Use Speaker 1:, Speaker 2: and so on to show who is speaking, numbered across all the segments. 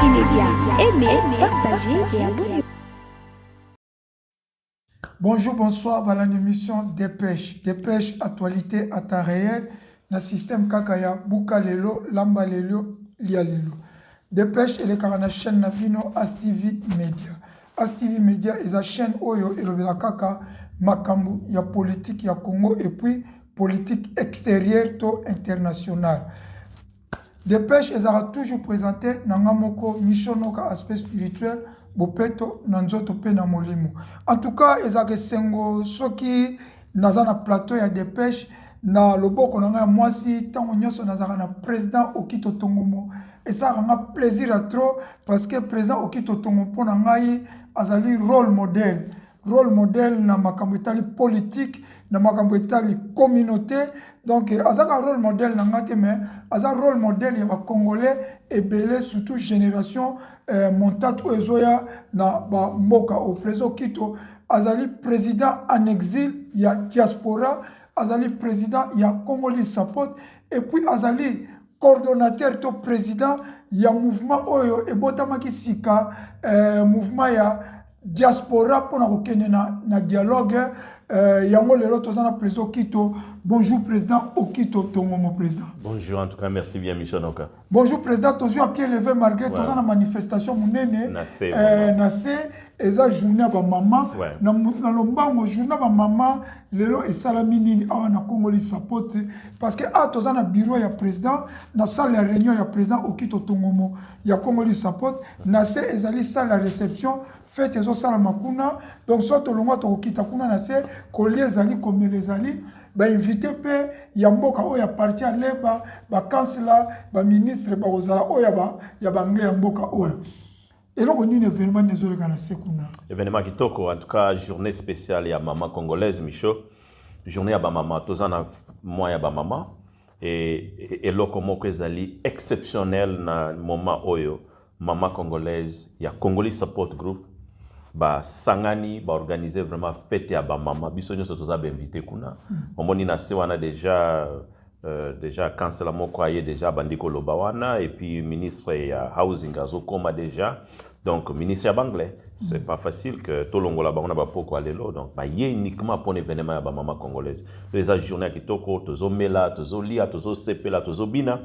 Speaker 1: Média. Aimez, partagez et abonnez-vous.
Speaker 2: Bonjour, bonsoir, voilà l'émission Dépêche. Dépêche, actualité à temps réel. Dans le système Kakaya, Buka Lelo, Lamba Lelo, Lia Lelo. Dépêche, elle est la chaîne Navino, ASTV Media. ASTV Media est la chaîne Oyo et le Kaka, Makambu, il y a politique, il y a Congo et puis politique extérieure, to internationale. Dépêche, elle a toujours présenté Nangamoko, Mishonoka, aspect spirituel. Bopeto nanzoto pe na molimo. En tout cas, ezake sengo soki nazana plateau ya Dépêche na loboko nanga mwasi tango nyoso nazaka na président Okito Tongomo. Et ça rend plaisir à trop parce que président Okito Tongomo pona ngai azali rôle modèle na makambo etali politique na makambo etali communauté. Donc azaka rôle modèle na ngate mais azaka rôle modèle ya ba congolais et belé surtout génération Montate Oezoya na ba mboka au président Kito azali président en exil ya diaspora azali président ya Congolais support et puis azali coordonnateur to président ya mouvement oyo et botamaki sika mouvement ya diaspora pour kokende na dialogue yango lelo tozana président Kito. Bonjour président Okito Tongomo président.
Speaker 3: Bonjour en tout cas, merci bien Michel Noka.
Speaker 2: Bonjour président, tozu à pied levé malgré tozana manifestation munene nase eza journée ba maman na lombango journée ba maman lelo esalami nini awa na Congolais support parce que tozana bureau ya président na salle ya réunion ya président Okito Tongomo ya Congolais support nase ezali salle ya réception fête ezo sala makuna donc soto longo to kita kuna nase kolie ezali komele ezali ba invité pe ya mboka oya parti à leba ba kansela ba ministre ba ozala oya ba ya bangle ya mboka oya. Et là, on a un événement
Speaker 3: événement qui toque, en tout cas, journée spéciale à maman congolaise, Michaud. Journée à maman, tous en moi à maman. Et là, comme on exceptionnel dans le moment où maman congolaise, il y a Congolais Support Group, bah sangani, bah organiser vraiment fête à maman. Bisogno se tous invité kuna. On a déjà cancela mon croyé déjà bandiko lobawana et puis ministre ya housing azokoma déjà donc ministre ya banglais c'est pas facile que tolongo la bana ba poko alelo donc ba yé uniquement pour événement ya ba maman congolaise les journée qui toko tozo mela tozo lia tozo sepela tozo bina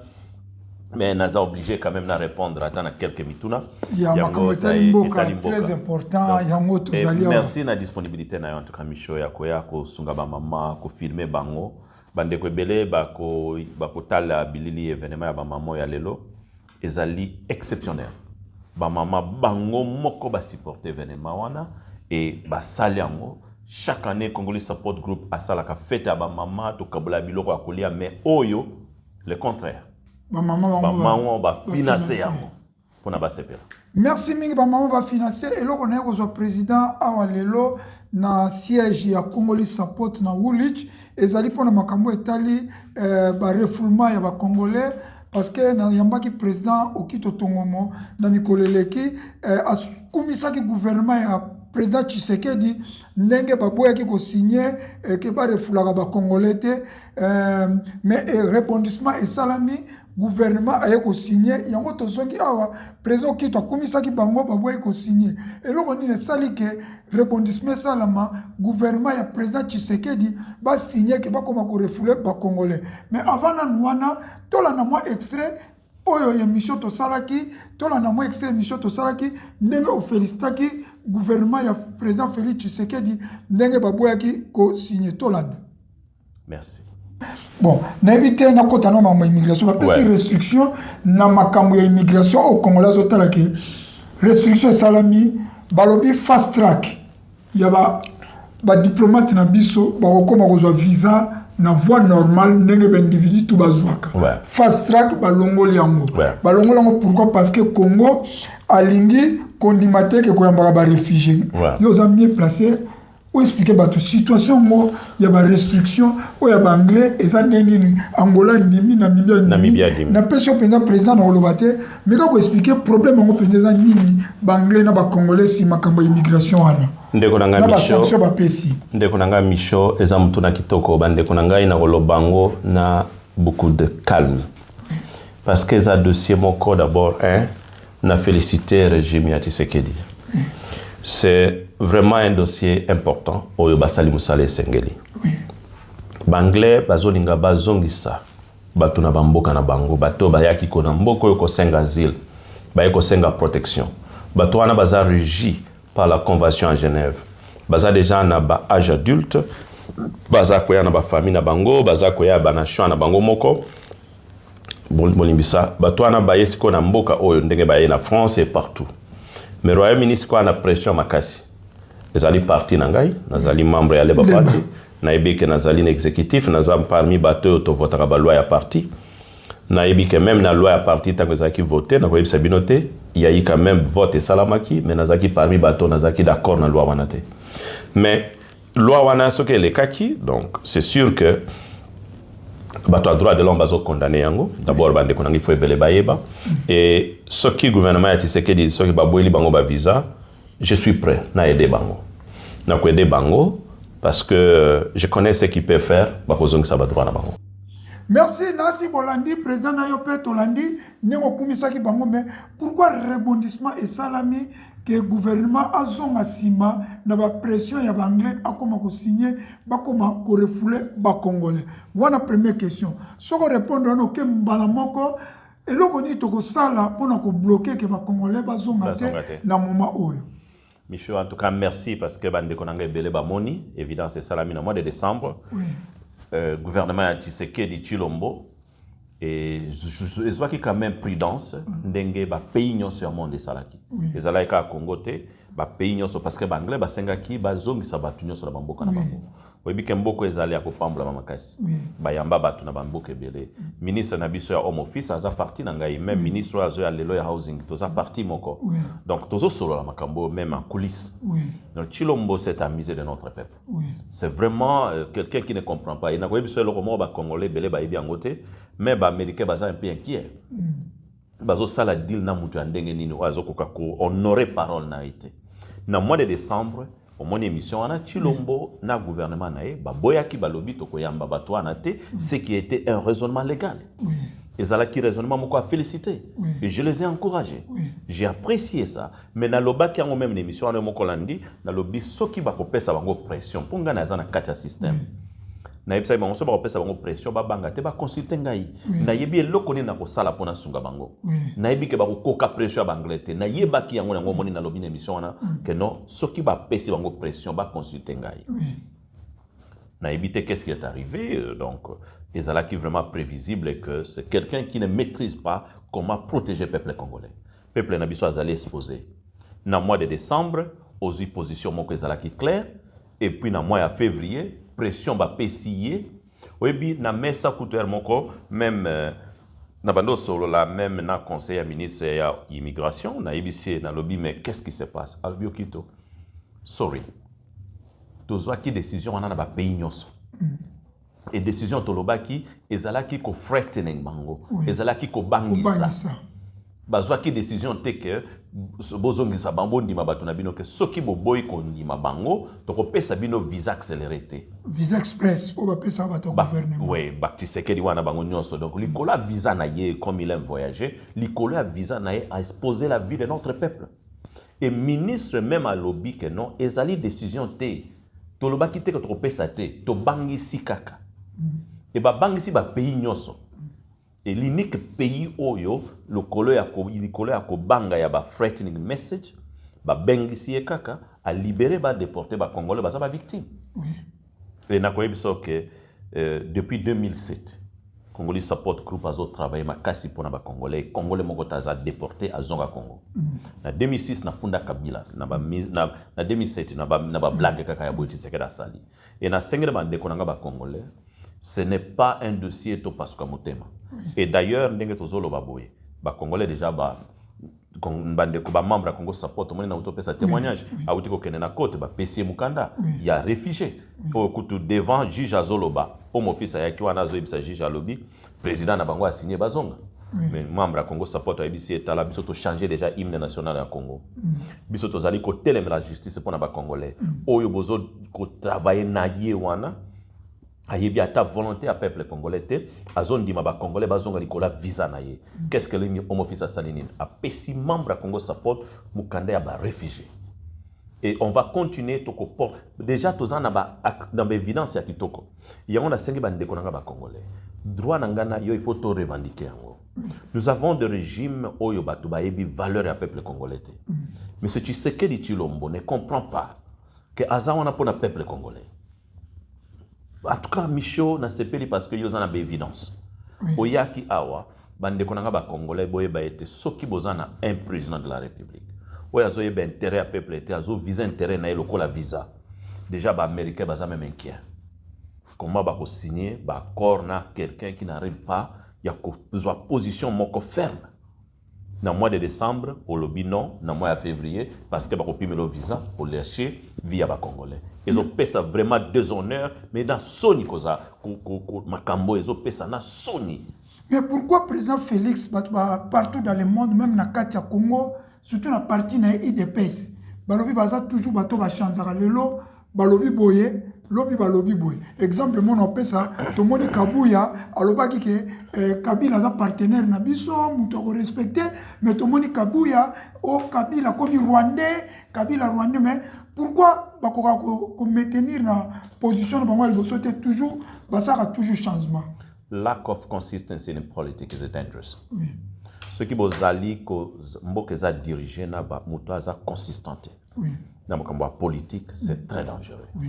Speaker 3: mais naza obligé quand même à répondre à quelques mituna
Speaker 2: il y a makambo très important yango tozali
Speaker 3: merci na disponibilité na en tout cas Micho ya koya ko sunga ba maman ko filmer bango bande ko belé bako tala bilili événement ya ba maman ya lelo ezali exceptionnel ba maman bango moko ba supporter événement wana et ba saliango chaque année Congolais Support Group asala ka fête ya ba maman to kabola biloko ya kolia mais oyo le contraire ba maman ba financer yango pona ba sepela.
Speaker 2: Merci mingi ba maman ba financer et loko na ko président awa lelo na siège ya Congolais Support na Woolwich ezali pona makambo etali ba refoulement ya ba congolais parce que na yambaki président Okito Tongomo na mikoleleki akumisaki gouvernement ya président Tshisekedi ndenge baboyaki ko signer ke ba refoulaka ba congolais te mais rebondissement esalami gouvernement a ko signé yango tozongi awa président Okito akumisaki bango baboyaki ko signer et loko ni sali ke rebondissement salama gouvernement ya président Tshisekedi ba signer ke ba koma ko refouler ba congolais mais avant na nuana tola na moi extrait oyo ya mission to salaki tola na moi extrait mission to salaki ndenge o félicitaki gouvernement ya président Félix Tshisekedi ndenge baboyaki ko signer tolanda.
Speaker 3: Merci.
Speaker 2: Bon, n'évitez na kota na ma immigration parce que restriction na makambo ya immigration au Congo zotala ki restriction salami balobi fast track ya ba diplomate na biso ba kokoma kozwa visa na voie normale ndenge ba individu tout bazwaka fast track balongoli yango pourquoi parce que Congo alingi kondimate ke koyamba ba réfugiés yo za mieux placé ou expliquer bato situation mo ya ba restriction o ya ba anglais eza nini Angola ndimi Namibia na pesho penza président na olobate mais ko expliquer problème ngo penza nini ba anglais na ba congolais si makambo immigration wana
Speaker 3: ndeko nanga Micho eza mutuna kitoko bandeko nanga ina kolobango na beaucoup de calme parce que ça dossier moko d'abord na félicité régime ya Tshisekedi. C'est vraiment un dossier important oyo basali musale sengeli. Banglais bazolinga bazongisa bato na bamboka na bango bato bayaki ko na mboko yo ko senga asile bayeko senga protection bato wana baza régi par la convention à Genève baza déjà na ba âge adulte baza koya na ba famille na bango baza koya ba nation na bango moko bolimbisa bato wana bayesi ko na mboka oyo ndenge baye na France et partout mais Royaume-Uni ko na pression makasi ezali parti na ngai nazali membre ya Labour Party nayebi ke nazali na exécutif naza parmi bato to votera ba loi ya parti nayebi ke même na loi ya parti tango ezaki voter na koyebisa bino te il y a eu quand même vote salamaki mais nazaki parmi bato nazaki d'accord na loi wana te mais loi wana soki elekaki donc c'est sûr que bato a droit de l'homme bazo condamné yango d'abord bande konangi fo ebele bayeba et soki gouvernement ya Tshisekedi soki baboyeli bango ba visa je suis prêt na aider bango na ko aider bango parce que je connais ce qu'il peut faire bakozongisa ba droit na bango.
Speaker 2: Merci Nasi Bolandi, président Nayope Tolandi, Nengo Kumisaki Bango, mais pourquoi rebondissement et salami que le gouvernement a son assima, n'a pas pression ya banglais, a comment signé, ba comment refoulé, ba congolais. Voilà la première question. Si on répond à nos questions, balamoko, et là on dit que ça là, pour nous bloquer que ba congolais ba zongate, na moment oyo.
Speaker 3: Michel, en tout cas, merci parce que bande konanga belé ba moni, évidemment c'est salami dans le mois de décembre. Oui. Gouvernement Tshisekedi Tshilombo et je vois qu'il y a quand même prudence ndenge ba pays nyonso ya monde salaki ezala ka Congo te ba pays nyonso parce que banglais basengaki bazongisa batu nyonso na bamboka na bango oyebi ke mboko ezali ya kopambola makasi bayamba batu na bamboka ebele ministre na biso ya home office aza parti na ngai même ministre azo ya lelo ya housing toza parti moko donc tozo solo la makambo même en coulisses donc Tshilombo s'est amusé de notre peuple c'est vraiment quelqu'un qui ne comprend pas il n'a pas biso le romo ba congolais belé ba yebi angote mais ba américain baza un peu inquiet bazo sala deal na mutu ndenge nini azo koka ko honorer parole na été na mois de décembre au mon émission on a Tshilombo na gouvernement nae ba boyaki balobi to koyamba bato wana te ce qui était un raisonnement légal et ça là qui raisonnement moko a félicité et je les ai encouragés j'ai apprécié ça mais na lobaki yango même émission on moko landi na lobi soki ba kopesa bango pression pour ngana za na kati ya système na yebisa bango so ba kopesa bango pression ba banga te ba consulter ngai na yebi eloko ni na ko sala pona sunga bango na yebi ke ba ko koka pression ba anglais na yebaki yango yango moni na lobi na émission wana que non soki ba pesi bango pression ba consulter ngai na yebi te qu'est-ce qui est arrivé donc ezala qui vraiment prévisible que c'est quelqu'un qui ne maîtrise pas comment protéger le peuple congolais peuple na biso azali exposé na mois de décembre aux positions moko ezala qui clair et puis na mois de février pression ba pesiye oyebi na mesa kuter moko même na bando solo la même na conseiller ministre ya immigration na ibisi na lobby mais qu'est-ce qui se passe albio kito sorry tozwa ki décision wana na ba pays nyonso et décision tolobaki ezalaki ko threatening bango ezalaki ko bangisa bazwa ki décision te que bozongisa bango ndima bato na bino ke soki boboyi ko ndima bango to ko pesa bino visa accéléré
Speaker 2: visa express o ba pesa bato gouvernement
Speaker 3: oui ba Tshisekedi wana bango nyonso donc likola visa na ye comme il aime voyager likola visa na ye a exposer la vie de notre peuple et ministre même à lobby que non ezali décision te to lobaki te que to pesa te to bangisi kaka et ba bangisi ba pays nyonso. Et l'unique pays oyo le kolo ya ko banga ya ba threatening message ba bengisi kaka a libéré ba déporter ba congolais ba ba victime. Et na ko yebiso que depuis 2007 Congolais support group azo travailler makasi pona ba congolais moko taza déporté à Zonga Congo. Na 2006 na funda Kabila na 2007 na ba blague kaka ya boiti sekeda sali. Et na sengere ba ndeko nanga ba congolais ce n'est pas un dossier to pasuka motema. Et d'ailleurs, ndenge tozolo baboye, ba congolais déjà ba bandeko ba membre Congo support moni na utopesa témoignage a utiko kene na côte ba PC Mukanda, il y a réfugié. Au kutu devant juge Azoloba, homme office ya kiwana zo ibisa juge Alobi, président na bango a signé bazonga. Mais membre Congo support a ibisi etala biso to changer déjà hymne national ya Congo. Biso to zali ko telemela la justice pona ba congolais. Oyo bozo ko travailler na ye wana ayebi ata volonté à peuple congolais te azondima ba congolais bazonga likola visa na ye. Qu'est-ce que le home office a salinine a pesi membre à Congo support mukanda ya ba réfugié. Et on va continuer toko port. Déjà tozan na ba dans évidence ya kitoko. Yango na sengi ba ndeko nanga ba congolais. Droit nangana yo il faut to revendiquer yango. Nous avons des régimes oyo batu ba yebi valeur ya peuple congolais te. Mais ce Tshisekedi Tshilombo ne comprend pas que azawana pour le peuple congolais. En tout cas, Michaud n'a sepeli parce que yozana ba évidence. Oyaki awa bande konanga ba congolais boye ba été soki bozana un président de la République. Oya zo yeba intérêt à peuple était azo visa intérêt na eloko la visa. Déjà ba américain baza même inquiet. Comment ba ko signer ba accord na quelqu'un qui n'arrive pas ya ko besoin position moko ferme. Dans le mois de décembre, au lobby non, dans le mois de février, parce que bakopime le visa pour lâcher via les Congolais. Ils ont fait ça vraiment déshonneur, mais dans Sony, Makambo, ils ont fait ça dans Sony.
Speaker 2: Mais pourquoi le président Félix, partout dans le monde, même dans Katia Congo, surtout dans la partie de l'IDPS, balobi baza toujours bato ba chanzara lelo, balobi boye, lobi balobi boye. Exemple, mon opesa, Tomoni Kabuya, alobaki ke Kabila za partenaire na biso, muto ko respecté, mais Tomoni Kabuya, o Kabila comme Rwandais, Kabila Rwandais, mais pourquoi bakoka ko maintenir na position de bango liboso te toujours basaka toujours changement.
Speaker 3: Lack of consistency in politics is dangerous.
Speaker 2: Oui.
Speaker 3: Ce qui bozali ko mboka za diriger na ba muto za consistante.
Speaker 2: Oui.
Speaker 3: Dans le politique, c'est très dangereux.
Speaker 2: Oui.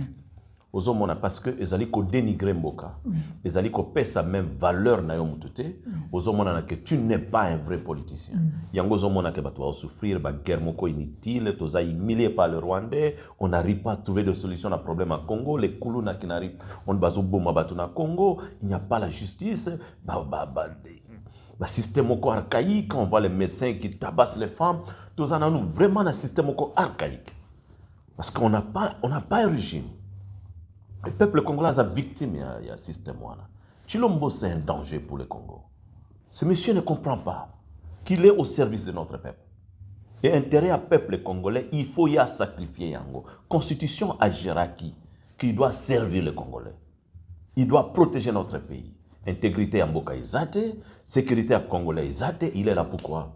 Speaker 3: Ozomona parce que ezali ko dénigrer mboka. Ezali ko pesa sa même valeur na yo mutute. Ozomona que tu n'es pas un vrai politicien. Yango ozomona que bato va souffrir ba guerre moko inutile, toza humilié par le Rwandais, on n'arrive pas à trouver de solution à problème à Congo, les kuluna qui n'arrivent, on bazo boma bato na Congo, il n'y a pas la justice, système archaïque, on voit les médecins qui tabassent les femmes, tous en nous vraiment un système archaïque. Parce qu'on n'a pas un régime. Le peuple congolais est victime de ce système. Tshilombo, c'est un danger pour le Congo. Ce monsieur ne comprend pas qu'il est au service de notre peuple. Et intérêt à peuple congolais, il faut y sacrifier Yango. Constitution à Géraki, qui doit servir le Congolais. Il doit protéger notre pays. Intégrité à Mboka Izate, sécurité à Congolais Izate, il est là pourquoi?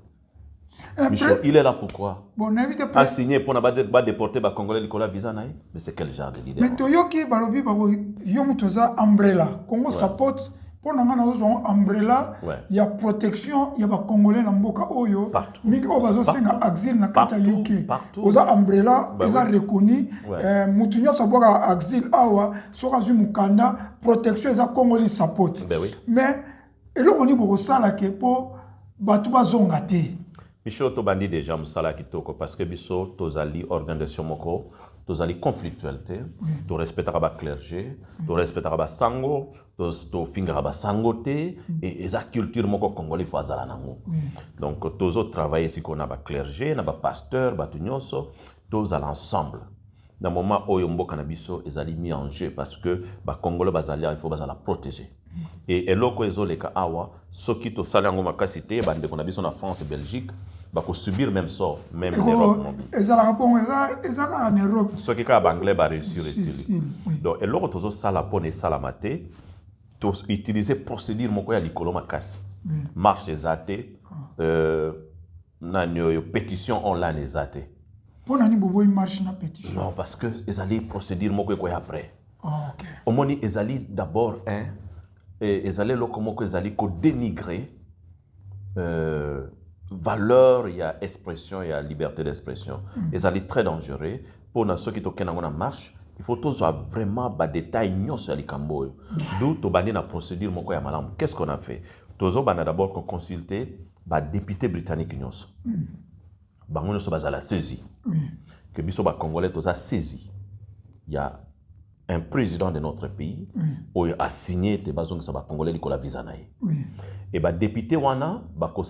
Speaker 3: Michel, il est là pourquoi?
Speaker 2: Bon, n'invite
Speaker 3: A
Speaker 2: pas.
Speaker 3: signé pour ne déporter les Congolais Nicolas visa naï. Mais c'est quel genre de leader?
Speaker 2: Mais Toyoki balobi babo yomutoza umbrella. Congo support pour nanga na ozo umbrella. Il y a protection, il y a ba Congolais na mboka oyo.
Speaker 3: Partout.
Speaker 2: Miki obazo senga exil na kata UK.
Speaker 3: Partout.
Speaker 2: Oza umbrella, eza reconnu. Mutu nyonso boka exil awa soka zu mukanda protection eza Congolais support.
Speaker 3: Ben oui.
Speaker 2: Mais eloko ni boko sala ke po batu bazonga te.
Speaker 3: Michel Tobandi déjà Moussala Kitoko parce que biso tozali organisation moko tozali conflictualité to respectera ba clergé to respectera ba sango to fingera ba sangote et eza culture moko congolais faut azala nango donc tozo travailler si qu'on a ba clergé na ba pasteur ba tunyonso tozala ensemble dans le moment où mboka na biso ezali mis en jeu parce que ba congolais bazali il faut bazala protéger. Et eloko ezoleka awa soki to salango makasi te bande ko na biso na France et Belgique ba ko subir même sort même en Europe mobile.
Speaker 2: Ezala rapport ezala en Europe.
Speaker 3: Soki ka anglais ba réussir ici. Donc eloko tozo sala pone sala maté to utiliser procédure moko ya likolo makasi. Marche ezate nanyo yo pétition online ezate.
Speaker 2: Pour nani bobo marche na pétition.
Speaker 3: Non parce que ezali procédure moko ko après.
Speaker 2: OK.
Speaker 3: Omoni ezali d'abord ezali lokomoko ezali ko dénigrer valeur il y a expression il y a liberté d'expression ezali très dangereux pour na ceux qui to kena ngona marche il faut tous vraiment ba détail nyonso ya likambo d'où to bandi na procédure moko ya malamu qu'est-ce qu'on a fait tozo bana d'abord ko consulter ba député britannique nyonso bango nyonso bazala saisi que biso ba congolais toza saisi il y a un président de notre pays a signé te bazong sa ba congolais likola visa nae et ba député wana ba ko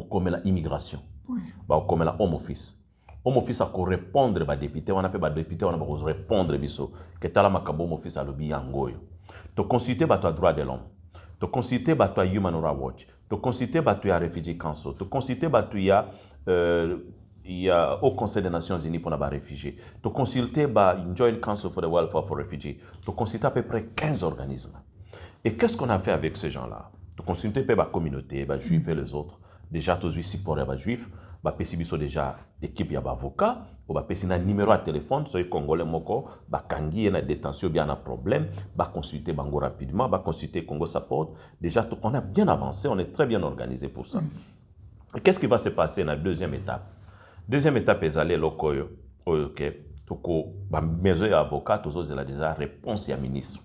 Speaker 3: komela immigration ba ko komela home office a ko répondre ba député wana pe ba député wana ba ko répondre biso que tala makambo home office alobi yangoyo to consulter ba to droit de l'homme to consulter ba to human rights watch to consulter ba to refugee council to consulter ba to il y a au Conseil des Nations Unies pour les réfugiés. Tu consultes une Joint Council for the Welfare for Refugees. Tu consultes à peu près 15 organismes. Et qu'est-ce qu'on a fait avec ces gens-là? Tu consultes la communauté, les juifs et les autres. Déjà, tu as vu pour les juifs. Ils sont déjà équipe d'avocats. Ils ont un numéro de téléphone. Si les Congolais ont une détention, bien un problème, consulter Bango rapidement, consulter Congo Support. Déjà, on a bien avancé, on est très bien organisé pour ça. Qu'est-ce qui va se passer dans la deuxième étape? Deuxième étape, c'est aller lokoyo. Ok, toko ba maison avocat, tous ils ont déjà réponse à ministre.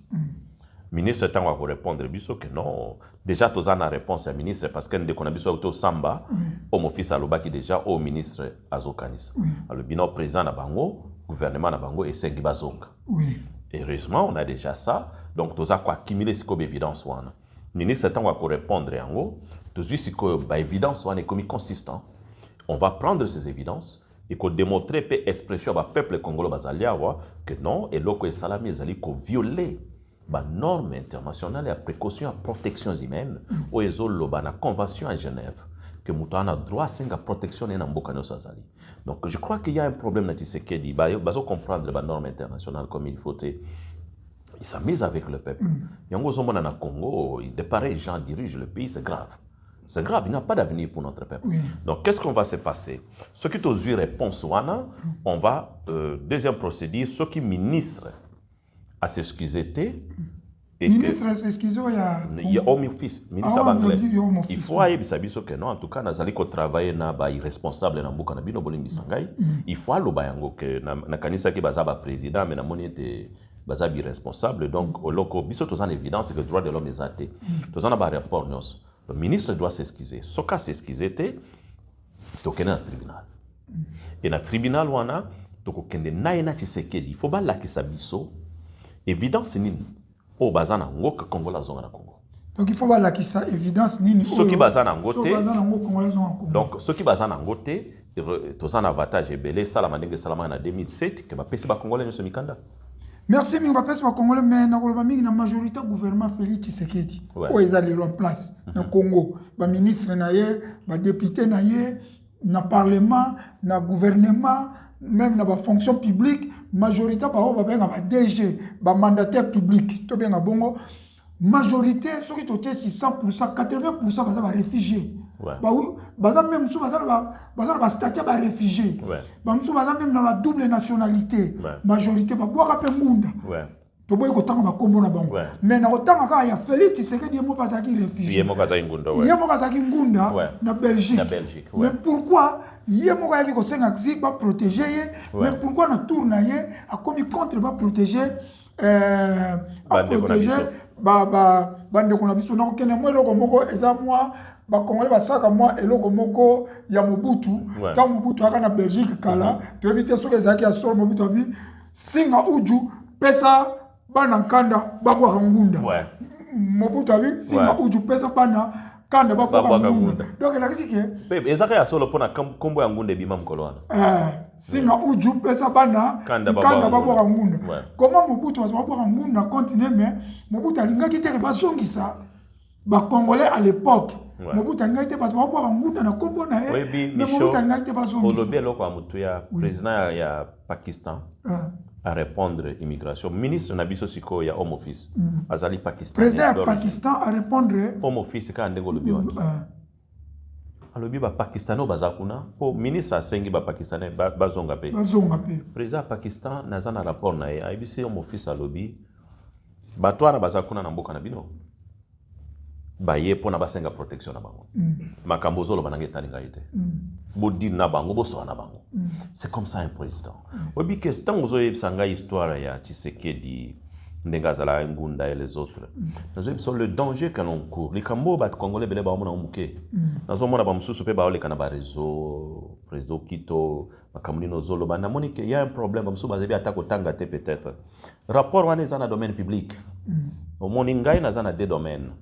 Speaker 3: Ministre tant va répondre biso que non. Déjà tous en a réponse à ministre parce que dès qu'on a biso auto samba, au mon fils aloba qui déjà au ministre azokanis. Alors bino président na bango, gouvernement na bango et sengi bazonga. Oui. Heureusement, on a déjà ça. Donc tous a quoi accumuler ce comme évidence wana. Ministre tant va répondre en haut. Tous si que ba évidence wana est comme consistant. On va prendre ces évidences et qu'on démontrer peu expression au peuple congolais que non, et l'oko et salami ezali ko violer les normes internationales et la précaution à protection humaine ou ezolo la convention à Genève que mutuana a droit à la protection et n'ambokano sazali. Donc je crois qu'il y a un problème dans Tshisekedi. Bazo comprendre les normes internationales comme il faut. Il s'amuse avec le peuple. Yango zomona na Congo, de pareils gens dirigent le pays, c'est grave. C'est grave, il n'y a pas d'avenir pour notre peuple. Oui. Donc, qu'est-ce qu'on va se passer? Ce qui est aux réponse, on va, deuxième procédure, ce qui ministre à s'excuser.
Speaker 2: Ministre à s'excuser,
Speaker 3: il y a homme office, ministre anglais. Il faut aller que non, en tout cas, nous allons travailler na ba irresponsable na mbuka na bino bolimbi sangai. Il faut aller bayango que na kanisa ki bazaba président, mais na moni te bazaba irresponsable. Donc, au loco, biso tous en évidence que le droit de l'homme est athée. Tous en a ba rapport nous. Le ministre doit s'excuser. Ce cas s'excuser, tu es dans le tribunal. Et dans le tribunal, tu es il faut que ça biso. Évidence, c'est au bazana ngo que Congo la zone na Congo.
Speaker 2: Donc il faut que ça évidence ni
Speaker 3: ce qui bazana ngote. Donc ce qui bazana ngote, tu as un avantage belé salamandenge salama en 2007 que ba pesi ba Congolais ne mikanda.
Speaker 2: Merci mingi bapesi ba Congolais mais na koloba mingi na majorité gouvernement Félix Tshisekedi o ezali en place na Congo ba ministre na ye ba député na ye na parlement na gouvernement même na ba fonction publique majorité ba ba benga ba DG ba mandataire public to benga bongo majorité soki to 100% 80% baza ba réfugiés. Bah oui, baza même sous baza statut ba réfugié. Bah sous baza même na double nationalité. Majorité ba boka pe ngunda. To boy ko tanga ba kombo na bango. Mais na ko tanga ka ya Félix Tshisekedi mo baza ki réfugié.
Speaker 3: Yemo kaza ngunda.
Speaker 2: Yemo kaza ki ngunda na Belgique. Mais pourquoi yemo ka ki ko senga exil ba protéger mais pourquoi na tour na ye a commis contre ba protéger bande ko na biso na ko kene mo eloko moko eza moi ba Congolais basaka moi eloko moko ya Mobutu tant Mobutu aka na Belgique kala to éviter soki ezaki ya solo Mobutu abi singa uju pesa bana nkanda bakwa ngunda Mobutu abi singa uju pesa bana kanda bakwa ngunda donc la kisike
Speaker 3: ezaka ya solo pona kombo ya ngunda bima mkolwana
Speaker 2: singa uju pesa bana kanda bakwa ngunda comment Mobutu bakwa ngunda continue mais Mobutu alingaki te bazongisa ba Congolais à l'époque Mobutu alingaki te bakwa ngunda na kombo na
Speaker 3: mais Mobutu alingaki te bazongisa olobi eloko ya mutu ya président ya Pakistan à répondre immigration. Ministre Nabiso Siko ya Home Office. Azali Pakistan.
Speaker 2: Président Pakistan à répondre
Speaker 3: Home Office ka ndengo lobi waki. Alobi ba Pakistano bazakuna po ministre asengi ba Pakistanais bazonga pe.
Speaker 2: Bazonga pe.
Speaker 3: Président Pakistan nazana rapport na ye IBC Home Office alobi batwana bazakuna na mboka na bino. Ba ye pona basenga protection na bango. Makambo zolo banange talinga ite. Bodi na bango boso na bango. C'est comme ça un président. Obi que tant vous avez sanga histoire ya Tshisekedi ndengazala ngunda et les autres. Nous avons le danger que l'on court. Les Cambo bat congolais bele ba mona umuke. Nazo mona ba msusu pe ba ole kana ba réseau président Kito makamulino zolo ba na monique il y a un problème msusu ba zebi attaque otanga te peut-être. Rapport wana za na domaine public. Au moningai na za na deux domaines.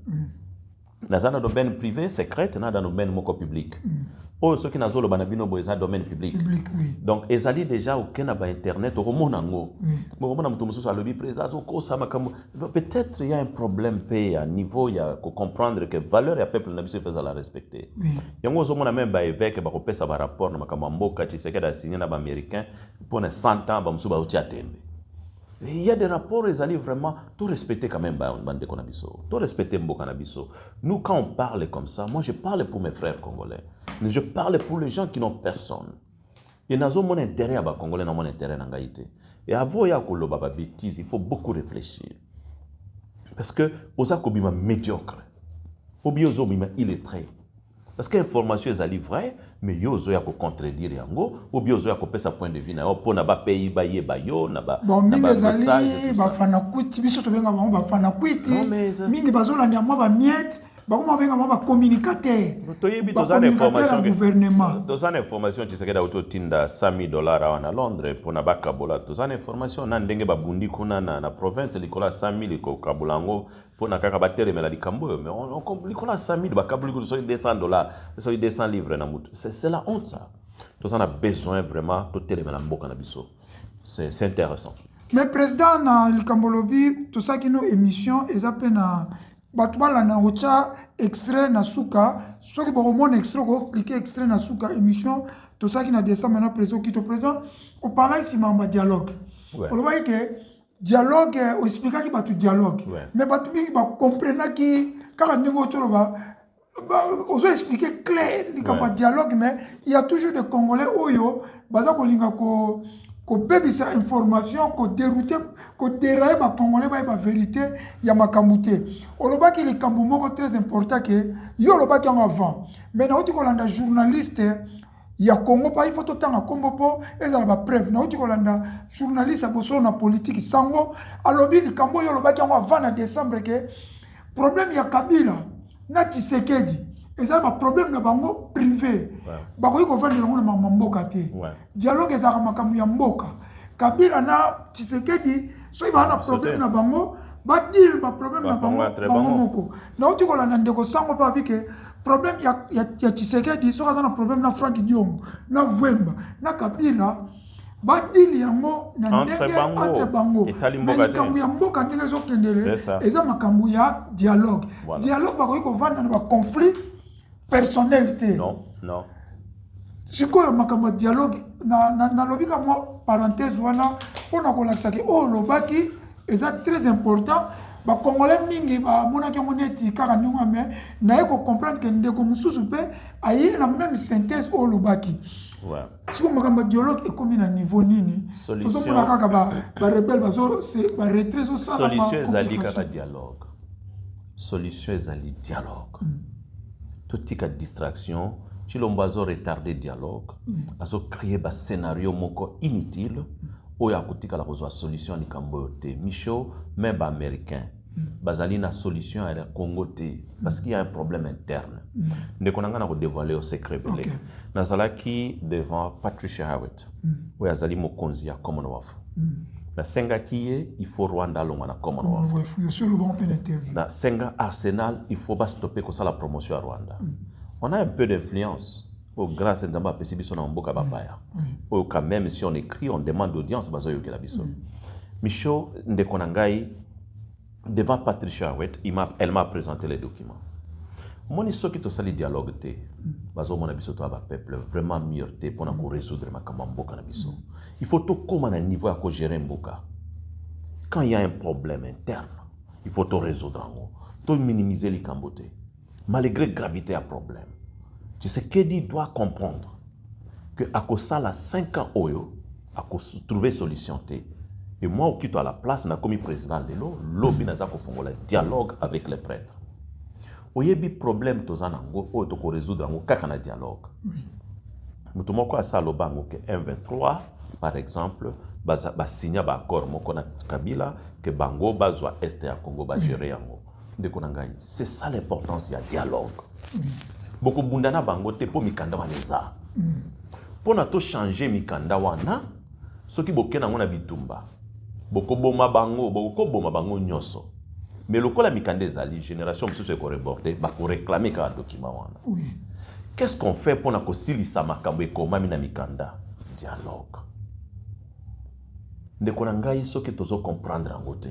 Speaker 3: dans un domaine privé secret dans un domaine moko public oh ceux qui n'ont pas banabino bo un domaine public
Speaker 2: oui.
Speaker 3: donc ezali déjà aucun na ba internet au monde nango bon na mutu mususu alobi président ko sama comme peut-être il y a un problème pay à niveau il y a ko comprendre que valeur ya peuple na biso fait la respecter yango zo mona même ba évêque ba ko pesa ba rapport na makamba mboka Tshisekedi a signé na ba américain pour 100 ans ba musu ba uti atembe. Il y a des rapports, ils allaient vraiment tout respecter quand même, bande Konabiso, tout respecter Mbokanabiso. Nous, quand on parle comme ça, moi je parle pour mes frères congolais, mais je parle pour les gens qui n'ont personne. Et dans mon intérêt à Congolais, dans mon intérêt en Haïti. Et avant ya koloba ba bêtise, il faut beaucoup réfléchir. Parce que oza kobima médiocre, obi ozo bima illettré. Parce que l'information est allée vraie, mais yo zo ya ko contredire yango, ou bien zo ya ko pesa point de vue na yo pour na ba pays ba ye ba yo na ba
Speaker 2: bon mingi ezali ba fana kwiti biso to benga ba fana kwiti mingi bazolanda mwa ba miette ba ko benga mwa ba communicateur
Speaker 3: to yebi to za information
Speaker 2: gouvernement
Speaker 3: to za information Tshisekedi auto tinda $100 à Londres pour na ba kabola to za information na ndenge ba bundi kuna na province likola 100,000 ko kabolango pour na kaka batere mela likambo mais on likola 100,000 ba kabuli ko so $200 so $200 na mutu c'est la honte ça. Tout ça on a besoin vraiment de télémela mboka na biso. C'est intéressant.
Speaker 2: Mais président na likambolobi tout ça qui nos émission ezapena batubala na ocha extrait na suka soki bo mon extrait ko cliquer extrait na suka émission tout ça qui na décembre maintenant président qui te présent on parle ici mamba dialogue. On voit que dialogue on explique qui batu dialogue mais batu bi ba comprendre qui quand ndingo toloba on expliquer clair il y a pas de dialogue mais il y a toujours des Congolais oyo baza ko linga ko bebisa information ko dérouter ko dérailler ba Congolais ba vérité ya makambuté oloba ki le kambu moko très important que yo loba ki avant mais na oti ko landa journaliste ya Congo pa il faut tout temps kombo po ezala ba preuve na oti ko landa journaliste aboso na politique sango alobi le kambo yo loba ki avant na décembre que problème ya Kabila na Tshisekedi eza ba problème na bango privé ba ko ko vendre ngona mamboka te dialogue ezaka makamu ya mboka Kabila na Tshisekedi so iba na problème na bango ba deal ba problème na bango moko na uti ko landa ndeko sango pa bike problème ya Tshisekedi so kaza na problème na Frank Diongo na Vwemba na Kabila ba deal yango na ndenge entre bango mais kambu ya mboka ndenge zo kendele eza makambu ya dialogue dialogue ba ko vanda na ba conflit personnalité
Speaker 3: non
Speaker 2: sikoyo makambu ya dialogue na lobika mo parenthèse wana pona ko lakisa ki o lobaki eza très important ba congolais mingi ba monaki moneti kaka ndinga mais na ko comprendre que ndeko mususu pe ayi na même synthèse o lobaki. Si on a un dialogue et à niveau nini, solution
Speaker 3: est dialogue. Solution est dialogue. Tout tika distraction, si l'on va retarder dialogue, azo créer un scénario moko inutile, ou ya kutika la solution ni kambote. Micho, même américain. Bazali na solution à la Congo parce qu'il y a un problème interne. Nous avons dévoilé au secret belé. Nous avons devant Patricia Howard, où Azali Mokonzi à Commonwealth. Na Senga Kiye, il faut Rwanda longa na Commonwealth. Na Senga Arsenal, il faut pas stopper comme ça la promotion à Rwanda. On a un peu d'influence. Grâce à Nzamba Pesibiso na Mboka Babaya. Quand même si on écrit, on demande d'audience bazo yokela biso. Micho Ndekonangai devant Patricia Howard, elle m'a présenté les documents. Moi, je suis sali dialogue. Bazo mon abiso to peuple vraiment mieux pour nous résoudre ma kamamboka nabiso. Il faut tout comme à niveau à gérer mboka. Quand il y a un problème interne, il faut tout résoudre en haut, tout minimiser les cambotés. Malgré la gravité du problème, tu sais Kedi doit comprendre que à cause ça la 5 ans oyo, à cause trouver solution té. Et moi, au quitte à la place, na commis président de l'eau, lobby n'a pas fait dialogue avec les prêtres. Oyebi problème to zanango, o to ko résoudre ngo kaka na dialogue. Mutumoko asa lobango que M23 par exemple, ba signer ba accord moko na Kabila que bango bazwa este ya Congo ba gérer yango. Ndeko nangai, c'est ça l'importance ya dialogue. Boko bundana bango te po mikanda waneza. Po na to changer mikanda wana, soki bokena ngo na bitumba. Boko boma bango nyoso. Mais le la mikande ezali génération mosusu ekoreborte bakoréclame kaka document wana.
Speaker 2: Oui.
Speaker 3: Qu'est-ce qu'on fait pour kosilisa makambo ekomami na mikanda? Dialogue. Ndeko na ngai soki tozo comprendre yango te.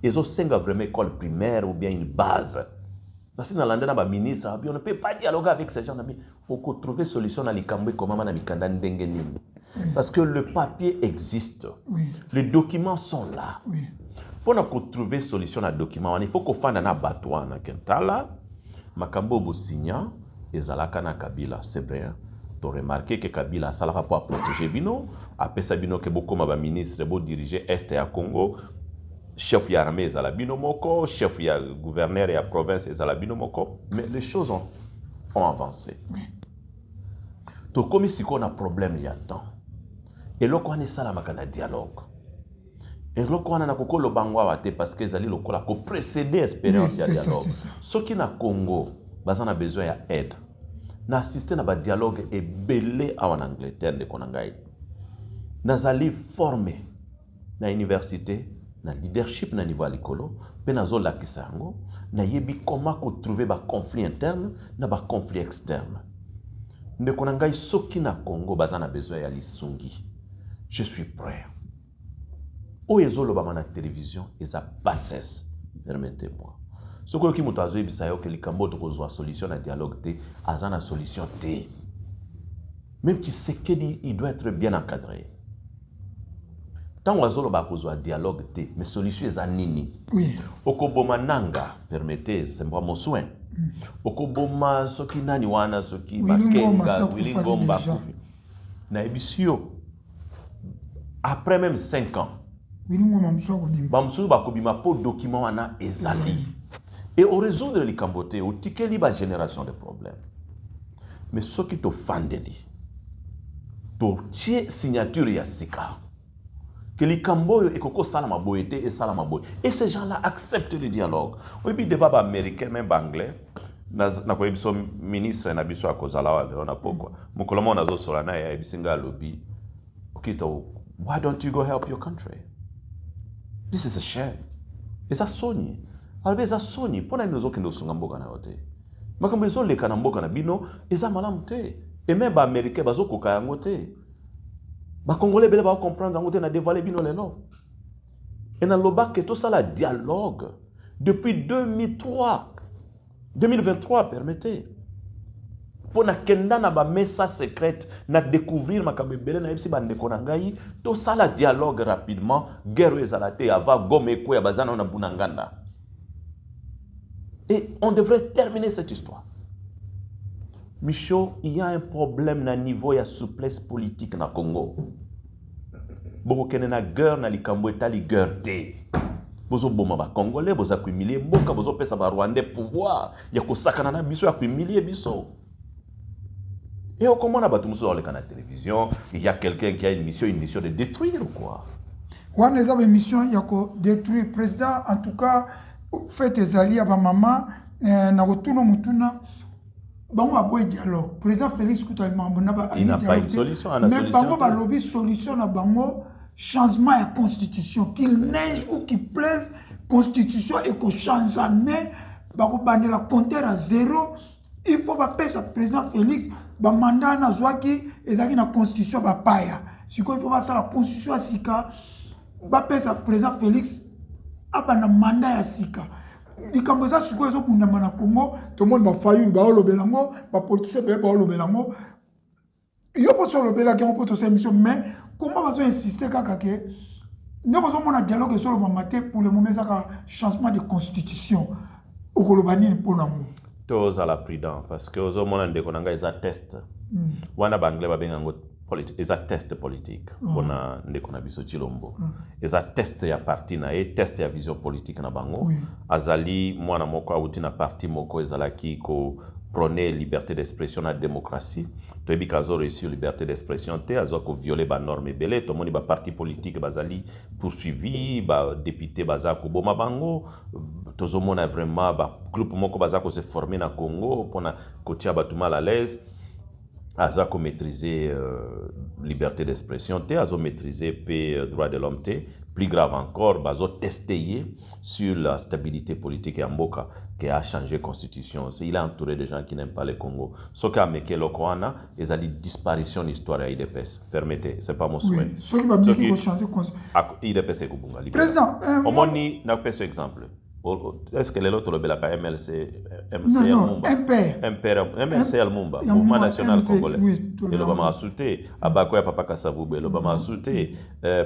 Speaker 3: Ezosenga vraiment école primaire ou bien une base. Parce que dans l'andana ba ministre, on ne peut pas dialoguer avec ces gens. Il faut trouver solution na likambo ekomama na mikanda ndenge nini. Parce que le papier existe.
Speaker 2: Oui.
Speaker 3: Les documents sont là.
Speaker 2: Oui.
Speaker 3: Pour trouver solution à document, il faut qu'on fasse un abattoir na kentala, makambo bosigna, ezalaka na Kabila, c'est vrai. Tu as remarqué que Kabila ça la pour protéger bino, après ça bino que beaucoup ma ministre bo diriger est à Congo, chef ya armée ezala bino moko, chef ya gouverneur ya province ezala bino moko, mais les choses ont avancé.
Speaker 2: Oui.
Speaker 3: To comme si qu'on a problème il y a temps. Et là qu'on est ça la makana dialogue. Et là, on a beaucoup de bangwa parce que les gens ont précédé l'expérience de dialogue. Ceux qui sont Congo, ils ont besoin d'aide. Nous assistons à un dialogue et belé en Angleterre. Nous allons former dans l'université, dans le leadership à niveau l'école, puis nous allons l'akissango, nous allons comment trouver des conflits internes, des conflits externes. Nous allons ceux qui sont Congo, ils ont besoin d'Alissungi. Je suis prêt. Ou ils ont la télévision, ils ont bassesse. Permettez-moi. Ce que vous avez dit, c'est que les Cambodges ont une solution à dialogue, ils ont une solution. Même si c'est qu'il doit être bien encadré. Tant que vous avez un dialogue, mais solution est nini.
Speaker 2: Oui.
Speaker 3: Okoboma nanga, permettez, c'est moi mon soin. Okoboma soki nani wana soki bakenga, wilingomba kufi. Na ebisio. Après même 5 ans. Bamsou bakobima po document wana ezali. Et au résoudre les cambotés, au ticket liba génération de problèmes. Mais ce qui te fandeli, to tie signature ya sika. Que les camboyo et koko salama boyete et salama boy. Et ces gens-là acceptent le dialogue. Oui, puis devant américain même anglais. Na kwa ebiso ministre na biso akozala wa on a pourquoi. Mukolomo na zo solana ya ebisinga lobby. Okito, why don't you go help your country? This is a shame. Eza soni. Albe eza soni. Pona inozo kendo sunga mboka na yote. Makambo ezo leka na mboka na bino, eza malamu te. Et même ba américain bazo koka yango te. Ba congolais bele ba comprendre yango te na dévoiler bino lelo. Et na loba que tout ça la dialogue depuis 2023 permettez. Pour na kenda na ba messa secrète na découvrir makambe belé na yebisi ba ndeko na ngai to sala dialogue rapidement guerre ezalate ava gome ko ya bazana na bunanganda. Et on devrait terminer cette histoire. Michaud, il y a un problème na niveau ya souplesse politique na Congo. Boko kene na guerre na likambo etali guerre te. Bozo boma ba congolais boza humilier mboka bozo pesa ba rwandais pouvoir ya kosakana na biso ya humilier biso. Et au comment on a battu sur la télévision, il y a quelqu'un qui a une mission de détruire ou quoi?
Speaker 2: On a une mission de détruire. Président, en tout cas, fait des alliés à ma maman, na retourno mutuna, bon on a beau dialogue. Président Félix Koutalima,
Speaker 3: il n'a pas une solution à la
Speaker 2: solution. Mais
Speaker 3: solution.
Speaker 2: Bango lobby solution à Bango, changement à la constitution, qu'il neige ou qu'il pleuve, constitution et qu'on change jamais, Bango bande la compteur à 0. Il faut pas payer ça président Félix. Ba mandat na zwaki ezaki na constitution ba paya. Siko il faut pas ça la constitution à sika. Ba pesa président Félix abana mandat ya sika. Likambo za siko ezo bunda na Congo, tout le monde ba fayu ba olobelango, ba politicien ba olobelango. Yo po so lobela ki on peut to émission mais comment va insister kaka ke nous avons un dialogue sur le matin pour le moment ça changement de constitution au kolobani pour l'amour.
Speaker 3: Tous à la prudence parce que aux hommes de konanga ils attestent. Wana bangle ba benga politique, ils attestent politique. Bona ndeko na biso chilombo. Ils attestent ya parti na et test ya vision politique na bango. Azali mwana moko auti na parti moko ezalaki ko prôner liberté d'expression na démocratie. Toyebi kazo reçu liberté d'expression te azo ko violer ba norme belé to moni ba parti politique bazali poursuivi ba député bazako boma bango tozomona vraiment ba groupe moko bazako se former na Congo pona kotia batuma à l'aise Azako maîtriser liberté d'expression, azo maîtriser paix droit de l'homme, plus grave encore, bazo tester sur la stabilité politique en Mboka qui a changé la constitution. Il est entouré de gens qui n'aiment pas le Congo. Ce qui a meké le Koana, ils ont dit disparition de l'histoire à IDPS. Permettez, c'est pas mon souhait.
Speaker 2: Oui, ce qui va meké ko changer constitution.
Speaker 3: IDPS est Kubunga.
Speaker 2: Président,
Speaker 3: au moins ni n'a pas ce exemple. Est-ce que les autres le belaka MLC
Speaker 2: non,
Speaker 3: MLC Al-Mumba, Mouvement National Congolais.
Speaker 2: Oui,
Speaker 3: et l'Obama a sauté. Abakoya Papa Kassavoube, l'Obama a sauté.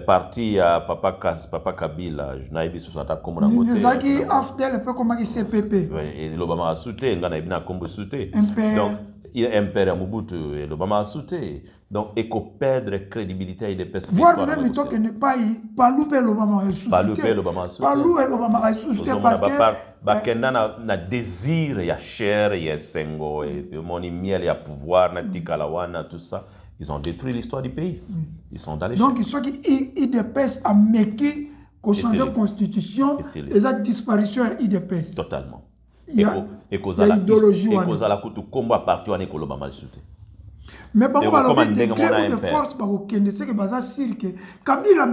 Speaker 3: Parti à Papa Kabila, Naïbi Sousata Komona Gote.
Speaker 2: Nizaki Afdel peut comment CPP.
Speaker 3: Et l'Obama a sauté, Nganaibina Kombo sauté. Donc, il est impérial Mobutu et l'Obama a sauté. Donc, il faut perdre crédibilité à IDPS.
Speaker 2: Voire même, il faut que ne pas y palouper l'Obama a sauté.
Speaker 3: Palouper l'Obama a sauté.
Speaker 2: Palouper l'Obama a sauté parce que...
Speaker 3: Bakenda na désir, il y a chair, il y a sengo, il y a miel, il y a pouvoir, il y a tikalawana, tout ça. Ils ont détruit l'histoire du pays. Ils sont dans les
Speaker 2: donc, ils sont qui IDPS a méqué qu'on change la constitution et la disparition à IDPS.
Speaker 3: Totalement.
Speaker 2: Il y a idéologie.
Speaker 3: Et cause à la couture, comment partir en école Obama a sauté.
Speaker 2: Mais par contre, il y a des forces qui ne savent pas si Kabila a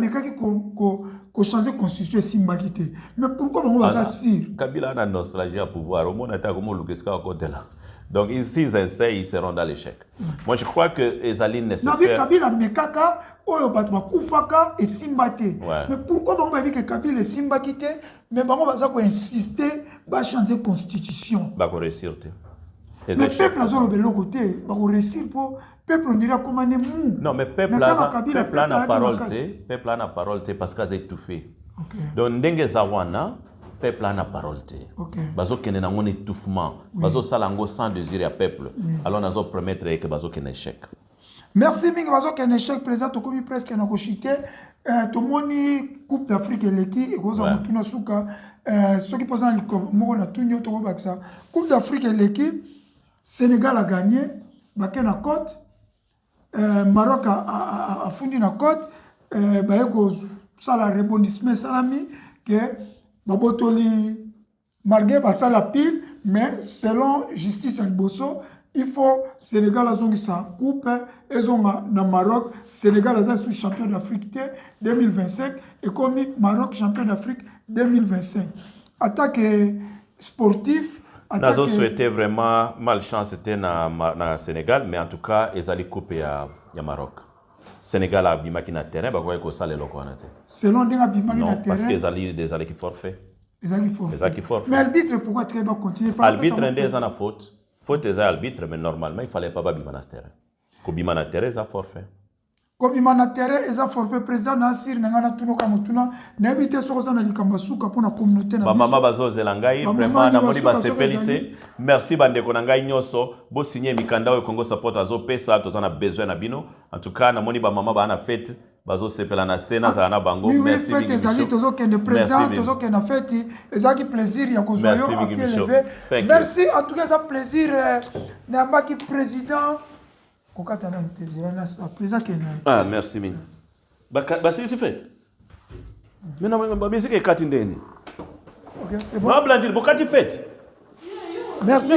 Speaker 2: qu'on change la constitution Simbakité. Mais pourquoi on va dire
Speaker 3: Kabila a une nostalgie à pouvoir. Au moins, on a comme Lukeska à côté là. Donc, s'ils essaient, ils seront dans l'échec. Moi, je crois que Ezali nécessaire.
Speaker 2: Kabila Mekaka, Oyobatma Koufaka et Simbaté. Mais pourquoi on va dire que Kabila est Simbakité, mais on va insister à changer la constitution.
Speaker 3: Bah, qu'on réussir.
Speaker 2: Le peuple a de l'autre côté, va réussir pour peuple on dirait comme un mou.
Speaker 3: Non, mais peuple a la parole, peuple a la parole parce qu'ils ont étouffé. Donc, dengue zawana, peuple a la parole. Bazo kene na ngone étouffement, bazo salango sans désir à peuple. Alors nazo promettre que bazo kene échec.
Speaker 2: Merci mingi bazo kene échec président to komi presque na ko chité. To moni Coupe d'Afrique eleki e koza mutuna suka ceux qui posent en moko na tunyo to ko baksa. Coupe d'Afrique eleki Sénégal a gagné, Baké na côte, Maroc a fondé na côte, ça la rebondissement salami que Babotoli Margué va ça la pile, mais selon justice en Bosso, il faut Sénégal a sa coupe, ils ont na Maroc, Sénégal a sous champion d'Afrique 2025 et comme Maroc champion d'Afrique 2025. Attaque sportif.
Speaker 3: Nazo souhaité vraiment malchance c'était na Sénégal, mais en tout cas, ils allaient couper à Maroc. Sénégal a bimaki na terrain, bah quoi que ça les locaux na terrain.
Speaker 2: Selon des bimaki na terrain.
Speaker 3: Parce qu'ils allaient des allaient qui forfait.
Speaker 2: Ils allaient forfait. Mais l'arbitre pourquoi tu vas continuer?
Speaker 3: L'arbitre des en a faute. Faute des arbitres, mais normalement il fallait pas bimaki na terrain. Ko bimaki na terrain ça forfait.
Speaker 2: Comme il m'a terre, ils ont forfait président Nassir, n'engana tuno kamutuna, n'habite sur ça na likambasuka pour la communauté.
Speaker 3: Maman bazo zelangai, vraiment na moni ba sepelité. Merci bande konangai nyoso, bo signer mikanda au Congo support azo pesa, to zana besoin na bino. En tout cas na moni ba maman ba na fête, bazo sepela na sena za na bango. Merci
Speaker 2: fête ezali tozo kende président, tozo kende fête, ezaki plaisir ya kozoyo à pied levé. Merci en tout cas ça plaisir na mbaki président.
Speaker 3: Ah, merci, Ming. C'est fait. Maintenant, je suis fait.
Speaker 2: C'est bon.
Speaker 3: Merci,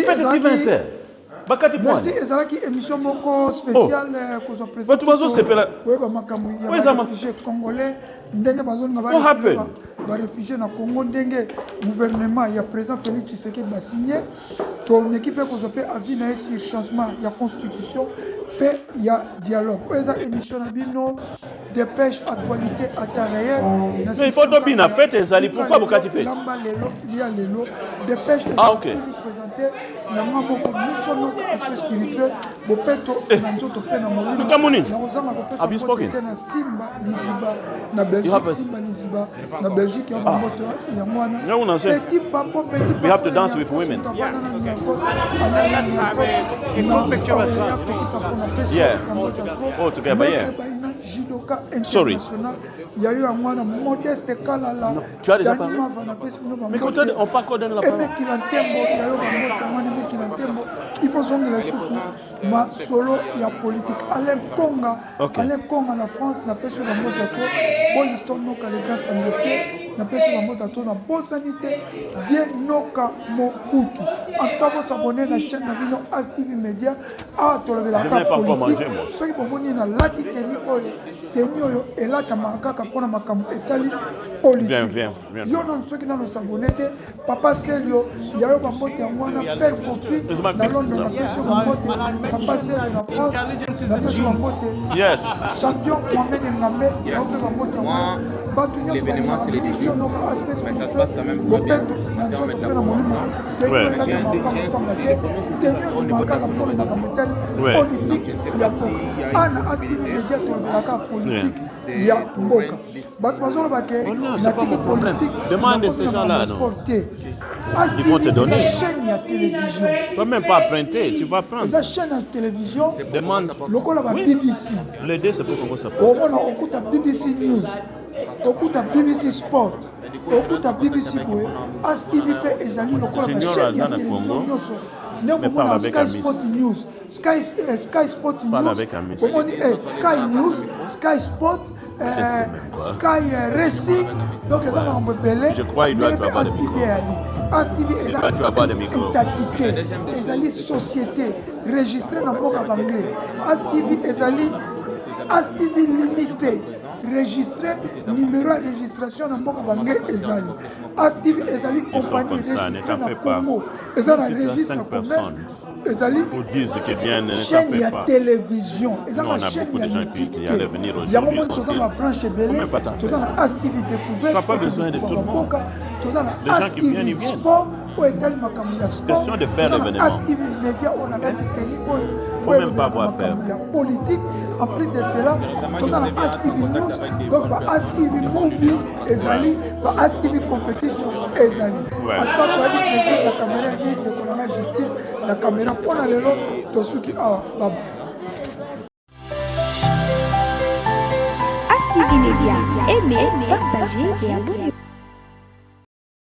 Speaker 2: merci, Ezalaki, émission moko spéciale que vous présentez. Oui, il y a des réfugiés congolais. What happened? Les réfugiés na Congo, le gouvernement, il y a président Félix Tshisekedi qui a signé. Ton équipe qui a avis sur le changement, il y a constitution, fait, il y a dialogue. Il y a émission dépêche, actualité à temps réel.
Speaker 3: Mais il faut bien faire, Ezali. Pourquoi vous avez fait?
Speaker 2: Il y a les lots. Dépêche,
Speaker 3: ok.
Speaker 2: Toujours présenté. Nous avons beaucoup de aspect spirituel. Nous avons Belgique, petit papa, petit papa.
Speaker 3: We have to dance with women. Yeah. Oh, together, yeah. Sorry.
Speaker 2: Il y a eu un mois modeste Kalala.
Speaker 3: Tu as déjà parlé? Mais quand on parle quoi dans la parole?
Speaker 2: Il faut zonger les sous ma solo il y a politique. Alain Conga, Alain Conga la France n'a pas sur le mot de toi. Bon histoire donc les grands ambassades. napesi bamota to na bosani te die noka mobutu. En tout cas s'abonner na chaîne na bino As TV Media awa tolobelaka politique soki bomoni na lati teni oyo elatama kaka mpona makambo etali politique yo non soki nano s'abonner te papa Selio yayo bambote yango wana père Kofi na Londres napesi yo bambote papa Selio na France napesi bambote champion Mohamed Ngambe yayo mpe bambote yango bato nyonso bamission noko aspect spirituel bopeto na nzoto mpe na molimo tenyokakamakamufanga te tenyokomakaka mpona makambo etali politique ya mboka ana As TV Media tolobelaka politique ya mboka bato bazoloba ke natiki politique nakoina sport te. As TV eza chaîne ya télévision.
Speaker 3: Tu vas même pas printer, tu vas prendre.
Speaker 2: Eza chaîne ya télévision.
Speaker 3: Demande.
Speaker 2: Lokola ba BBC.
Speaker 3: Les deux c'est pour comment ça peut.
Speaker 2: Omona okuta BBC News. Okuta BBC Sport. Okuta BBC boye. As TV pe ezali lokola ba chaîne ya télévision nyonso. Néanmoins, Sky Sport News, Sky Sport News, Sky News, Sky Sport, Sky Racing, donc ils ont un
Speaker 3: je crois qu'il doit avoir des micros.
Speaker 2: As TV est étatité, ils ont société registrée dans le monde anglais. As TV est As TV Limited. Registré, numéro de registration dans le monde anglais ezali. As TV ezali compagnie registrée dans le Congo. Ezali registre en commerce. Ezali chaîne ya télévision. Ezali chaîne ya utilité. Il y a un moment où la branche belé, tous en As TV découverte.
Speaker 3: Tu n'as pas besoin de tout le monde.
Speaker 2: Tous en As TV sport ou est-elle makamia sport.
Speaker 3: Question de faire l'événement.
Speaker 2: As TV Media on a la technique.
Speaker 3: Faut même pas avoir peur.
Speaker 2: Politique. En plus de cela, nous avons As TV News, donc As TV Movie, Ezali, As TV Competition, Ezali. En tout cas, tu as dit que la caméra dit de la justice, la caméra pour la lélo, tout ce qui a là-bas.
Speaker 1: As TV Media, aimez, partagez et abonnez-vous.